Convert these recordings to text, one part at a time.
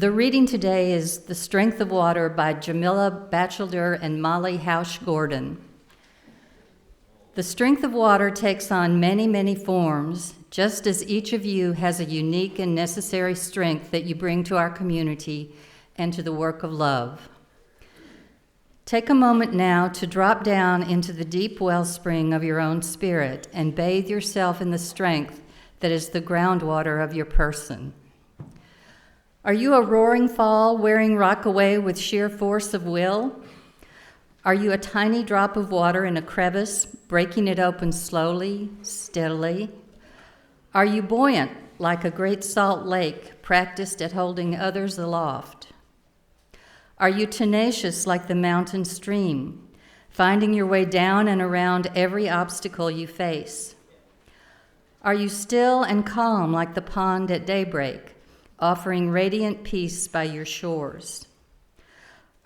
The reading today is The Strength of Water by Jamila Batchelder and Molly Hausch Gordon. The strength of water takes on many, many forms, just as each of you has a unique and necessary strength that you bring to our community and to the work of love. Take a moment now to drop down into the deep wellspring of your own spirit and bathe yourself in the strength that is the groundwater of your person. Are you a roaring fall wearing rockaway with sheer force of will? Are you a tiny drop of water in a crevice, breaking it open slowly, steadily? Are you buoyant like a great salt lake, practiced at holding others aloft? Are you tenacious like the mountain stream, finding your way down and around every obstacle you face? Are you still and calm like the pond at daybreak, offering radiant peace by your shores?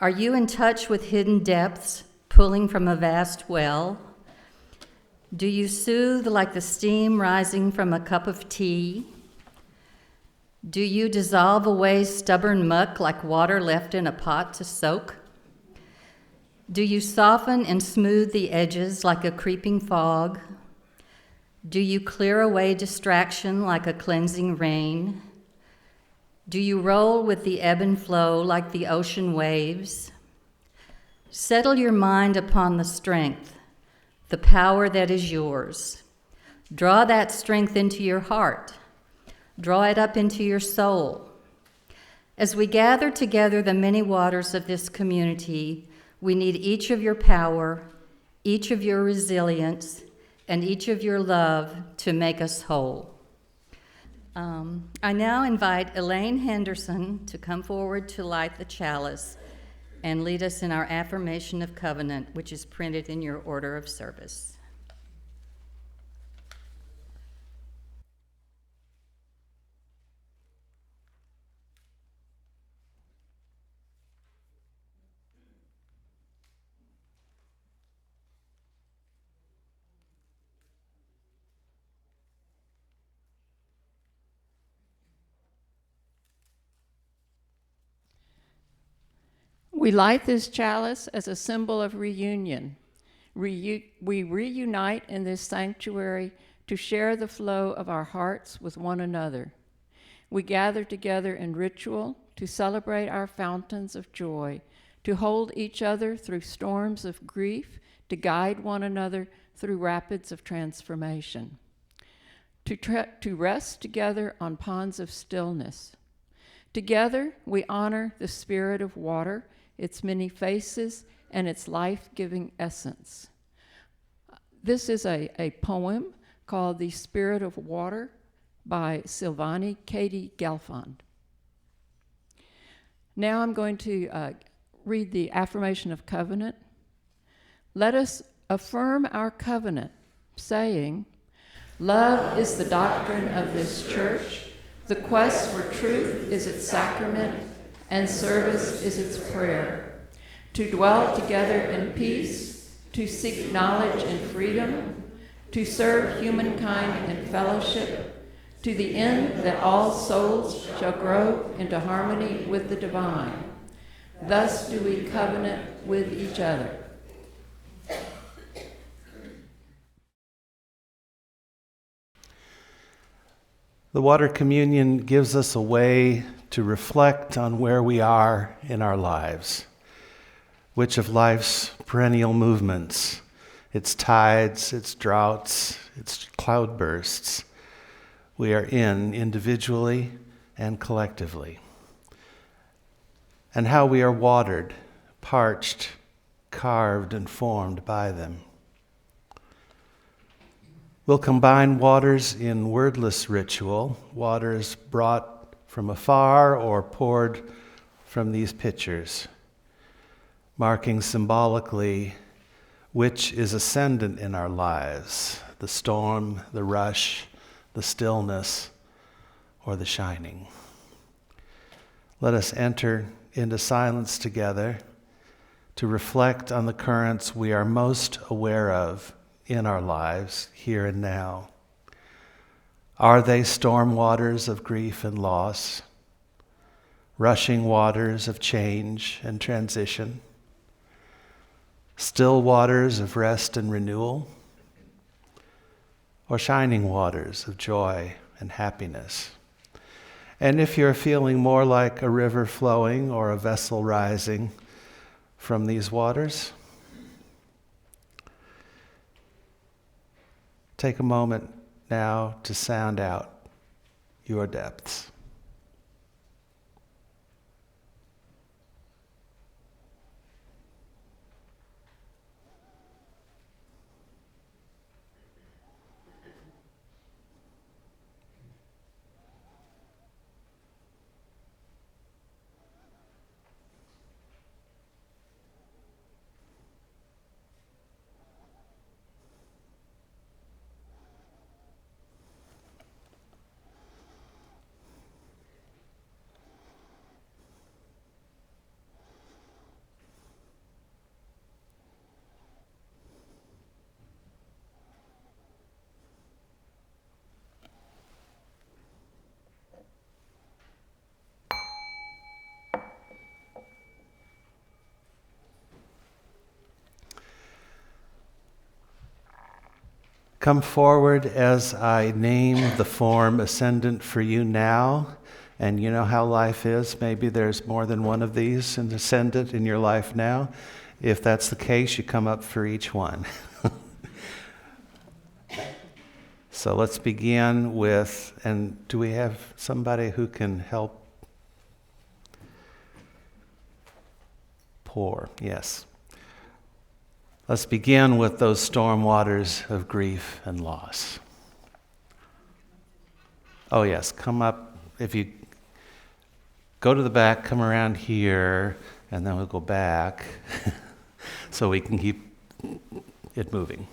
Are you in touch with hidden depths, pulling from a vast well? Do you soothe like the steam rising from a cup of tea? Do you dissolve away stubborn muck like water left in a pot to soak? Do you soften and smooth the edges like a creeping fog? Do you clear away distraction like a cleansing rain? Do you roll with the ebb and flow like the ocean waves? Settle your mind upon the strength, the power that is yours. Draw that strength into your heart. Draw it up into your soul. As we gather together the many waters of this community, we need each of your power, each of your resilience, and each of your love to make us whole. I now invite Elaine Henderson to come forward to light the chalice and lead us in our affirmation of covenant, which is printed in your order of service. We light this chalice as a symbol of reunion. We reunite in this sanctuary to share the flow of our hearts with one another. We gather together in ritual to celebrate our fountains of joy, to hold each other through storms of grief, to guide one another through rapids of transformation, to rest together on ponds of stillness. Together, we honor the spirit of water, its many faces, and its life-giving essence. This is a poem called The Spirit of Water by Silvani Katie Gelfand. Now I'm going to read the affirmation of covenant. Let us affirm our covenant, saying, love is the doctrine of this church, the quest for truth is its sacrament, and service is its prayer. To dwell together in peace, to seek knowledge and freedom, to serve humankind in fellowship, to the end that all souls shall grow into harmony with the divine. Thus do we covenant with each other. The water communion gives us a way to reflect on where we are in our lives, which of life's perennial movements, its tides, its droughts, its cloudbursts, we are in individually and collectively, and how we are watered, parched, carved, and formed by them. We'll combine waters in wordless ritual, waters brought from afar or poured from these pitchers, marking symbolically which is ascendant in our lives, the storm, the rush, the stillness, or the shining. Let us enter into silence together to reflect on the currents we are most aware of in our lives, here and now. Are they storm waters of grief and loss? rushing waters of change and transition, still waters of rest and renewal, or shining waters of joy and happiness. And if you're feeling more like a river flowing or a vessel rising from these waters, take a moment now to sound out your depths. Come forward as I name the form ascendant for you now. And you know how life is. Maybe there's more than one of these in ascendant in your life now. If that's the case, you come up for each one. So let's begin with, and do we have somebody who can help pour? Yes. Let's begin with those storm waters of grief and loss. Oh yes, come up. If you go to the back, come around here, and then we'll go back so we can keep it moving.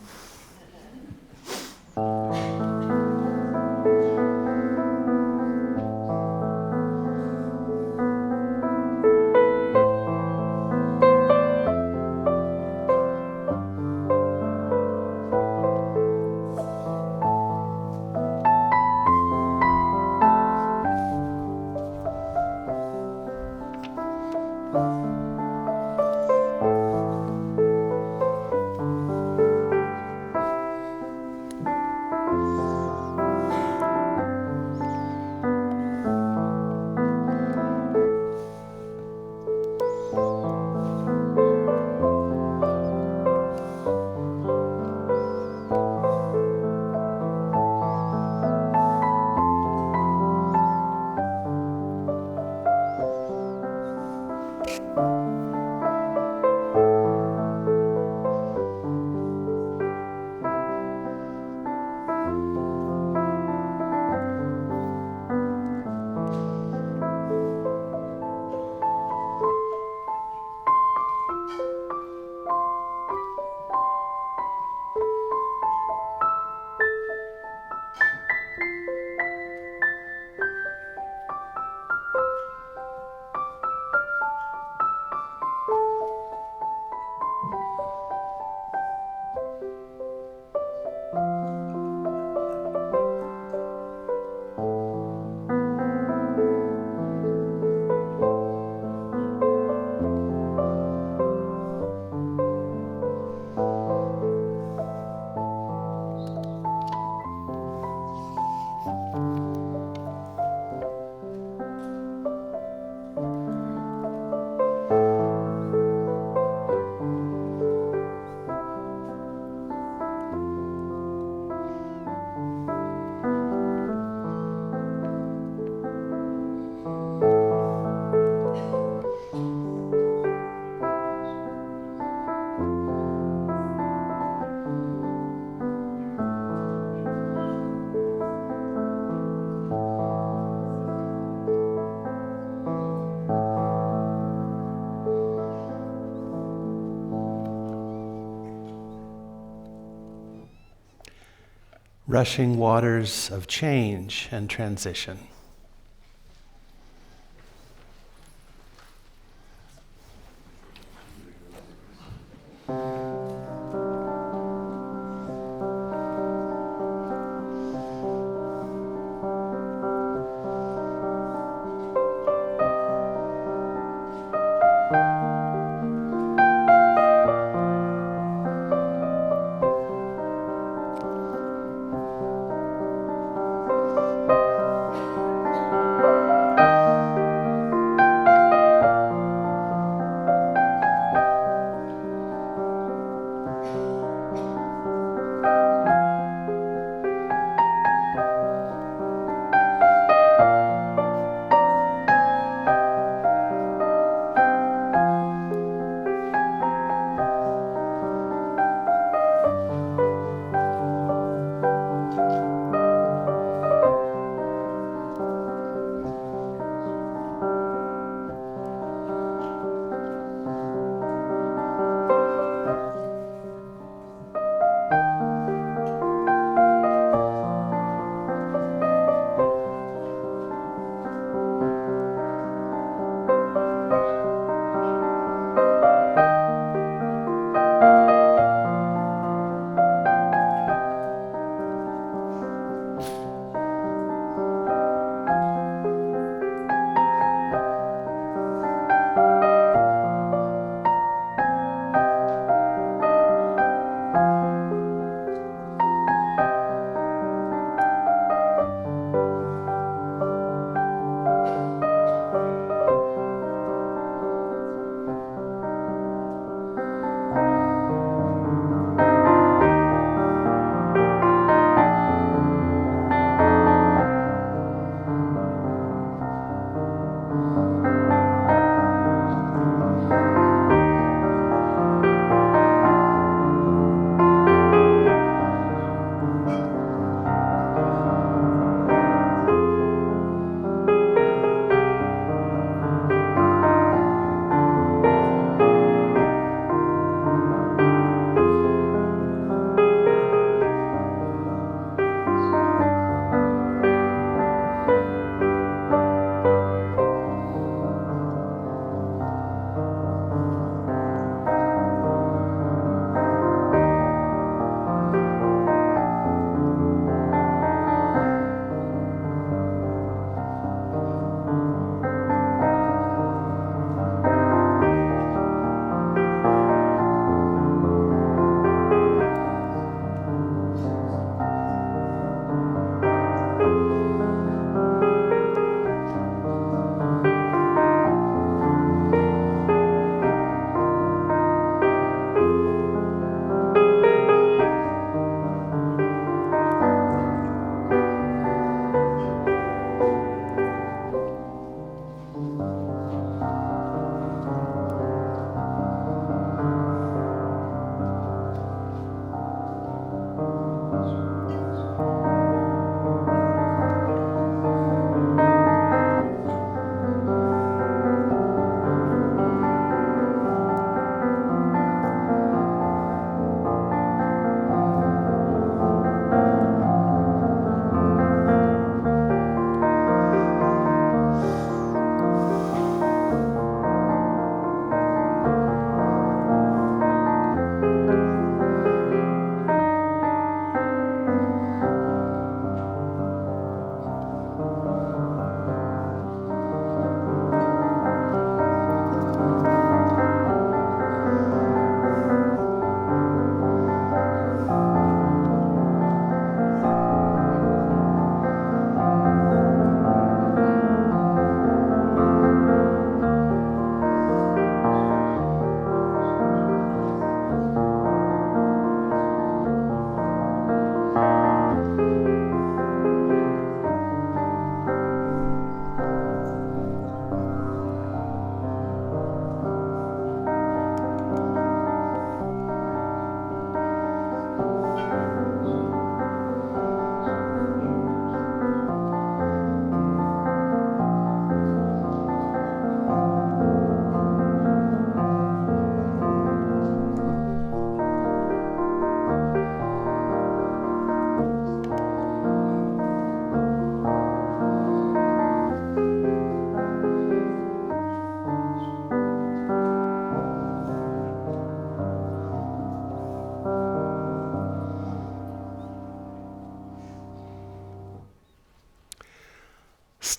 Rushing waters of change and transition.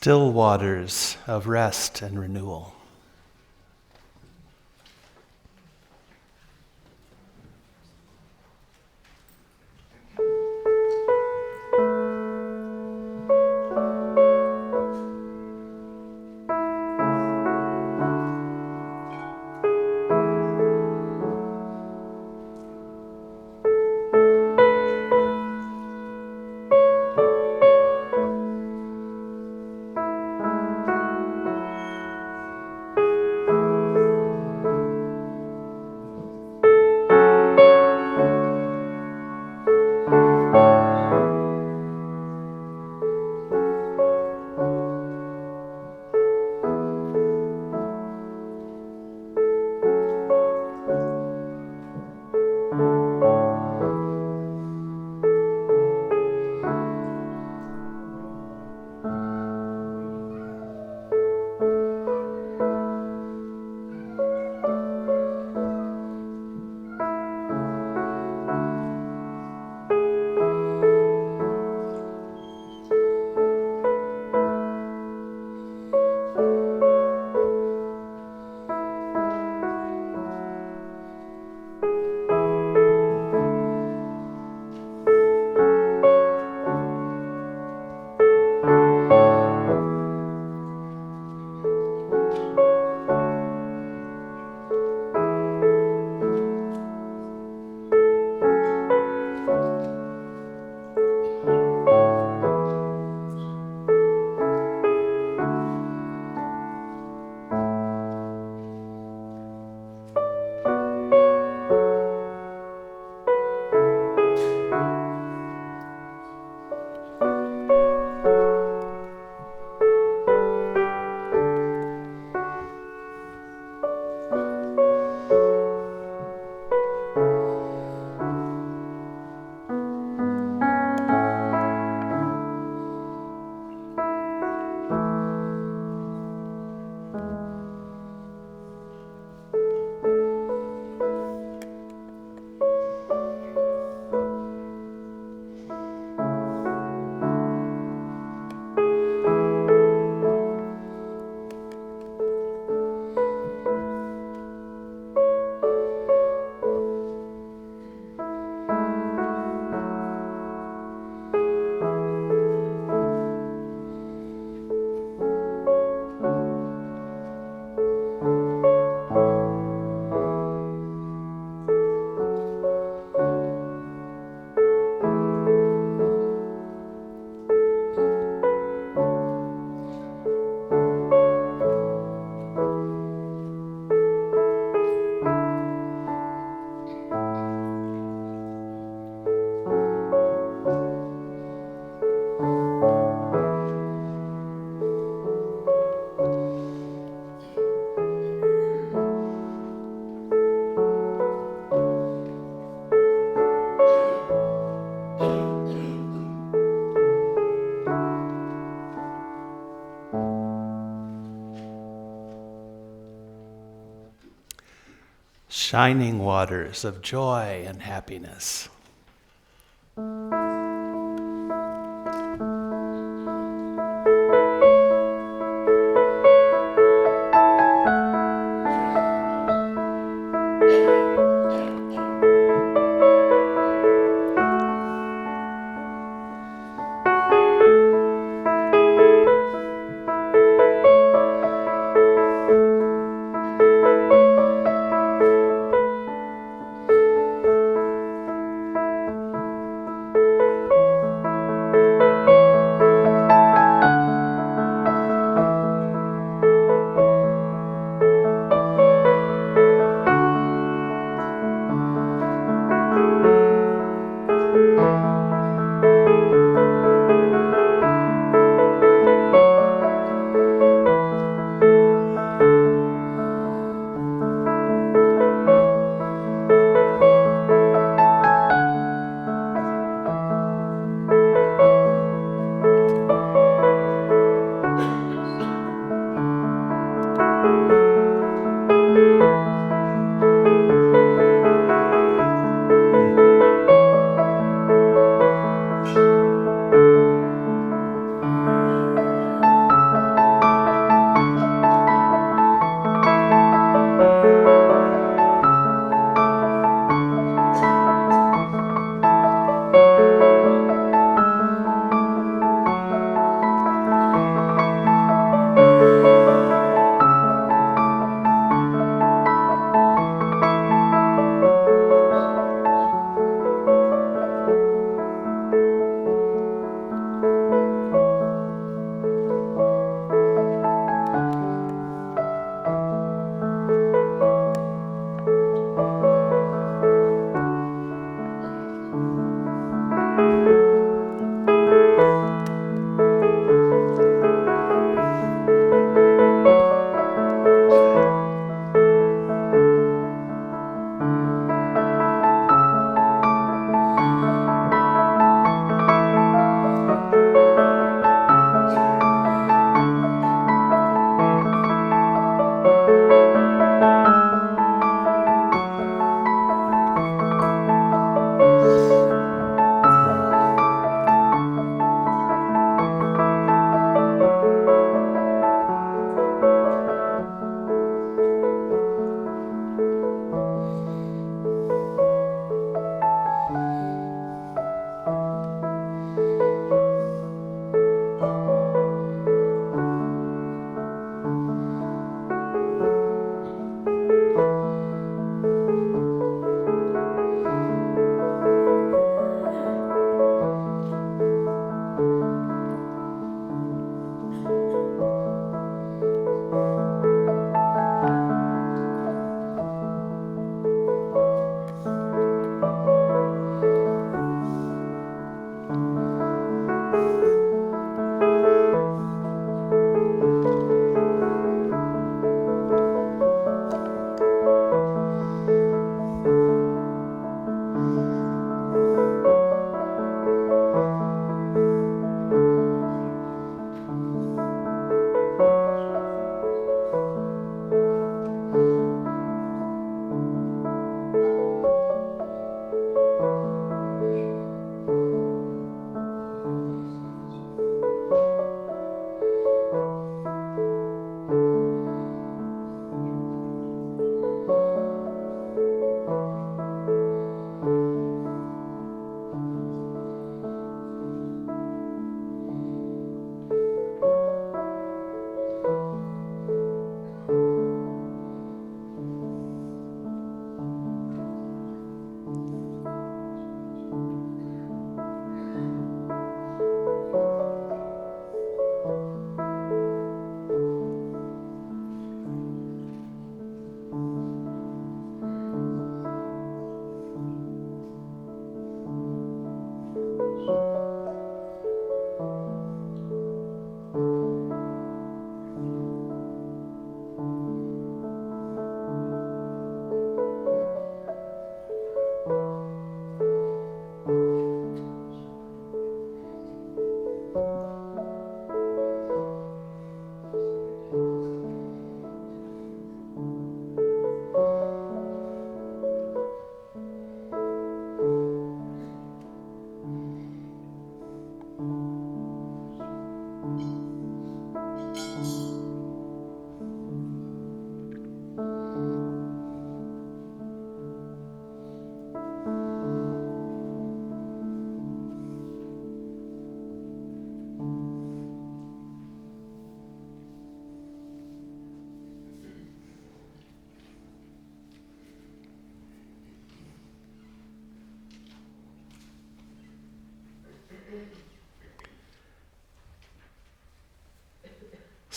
Still waters of rest and renewal. shining waters of joy and happiness.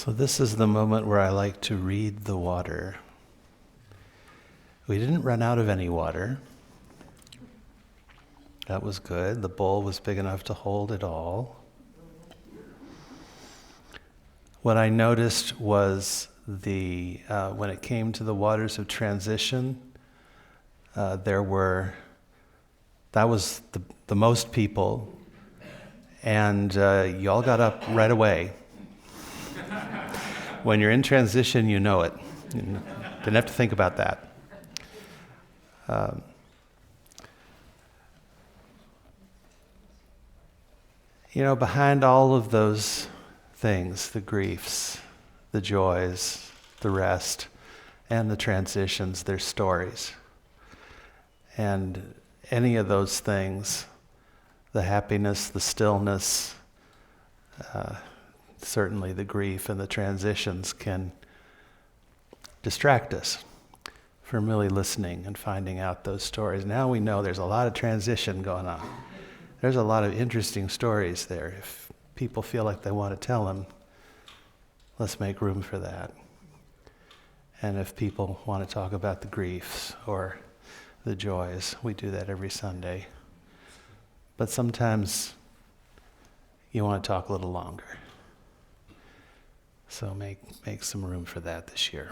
So this is the moment where I like to read the water. We didn't run out of any water. That was good. The bowl was big enough to hold it all. What I noticed was when it came to the waters of transition, that was the most people, and y'all got up right away. When you're in transition, you know it. You didn't have to think about that. Behind all of those things, the griefs, the joys, the rest, and the transitions, there's stories. And any of those things, the happiness, the stillness, certainly the grief and the transitions can distract us from really listening and finding out those stories. Now we know there's a lot of transition going on. There's a lot of interesting stories there. If people feel like they want to tell them, let's make room for that. And if people want to talk about the griefs or the joys, we do that every Sunday. But sometimes you want to talk a little longer. So make some room for that this year.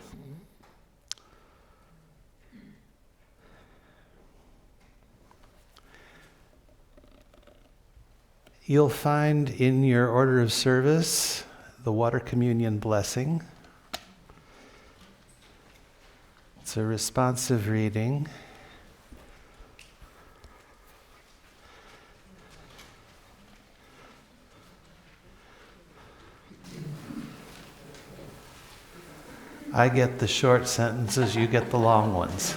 You'll find in your order of service the water communion blessing. It's a responsive reading. I get the short sentences, you get the long ones.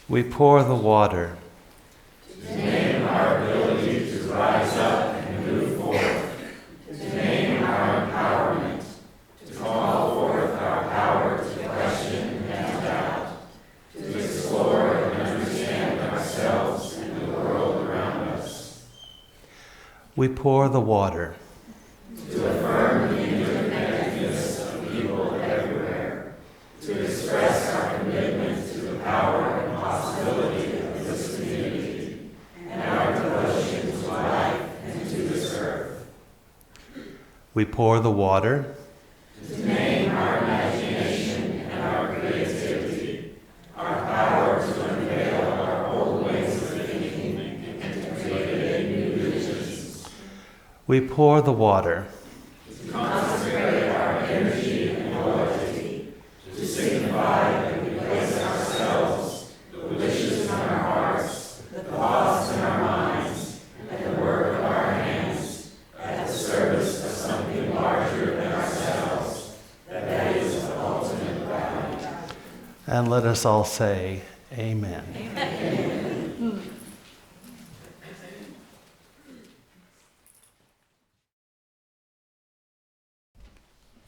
We pour the water. To name our ability to rise up and move forth. To name our empowerment. To call forth our power to question and doubt. To explore and understand ourselves and the world around us. We pour the water. To affirm the interconnectedness of people everywhere. To express our commitment to the power and possibility of this community, and our devotion to life and to this earth. We pour the water. To name our imagination and our creativity, our power to unveil our old ways of thinking and to create new visions. We pour the water. To consecrate our energy and loyalty, to signify that we place ourselves, the wishes in our hearts, the thoughts in our minds, and the work of our hands, at the service of something larger than ourselves, that is the ultimate value. And let us all say, Amen.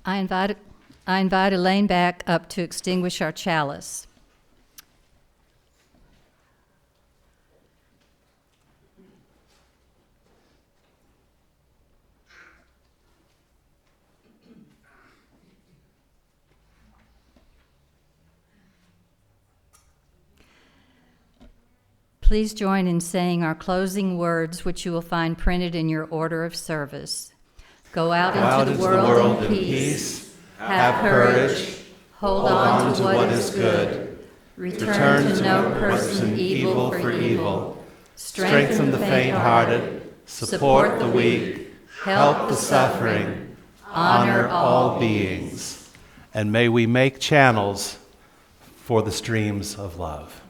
I invite Elaine back up to extinguish our chalice. Please join in saying our closing words, which you will find printed in your order of service. Go out into the world in peace. Have courage. Hold on to what is good. Return to no person evil for evil. Strengthen the faint-hearted. Support the weak. Help the suffering. Honor all beings. And may we make channels for the streams of love.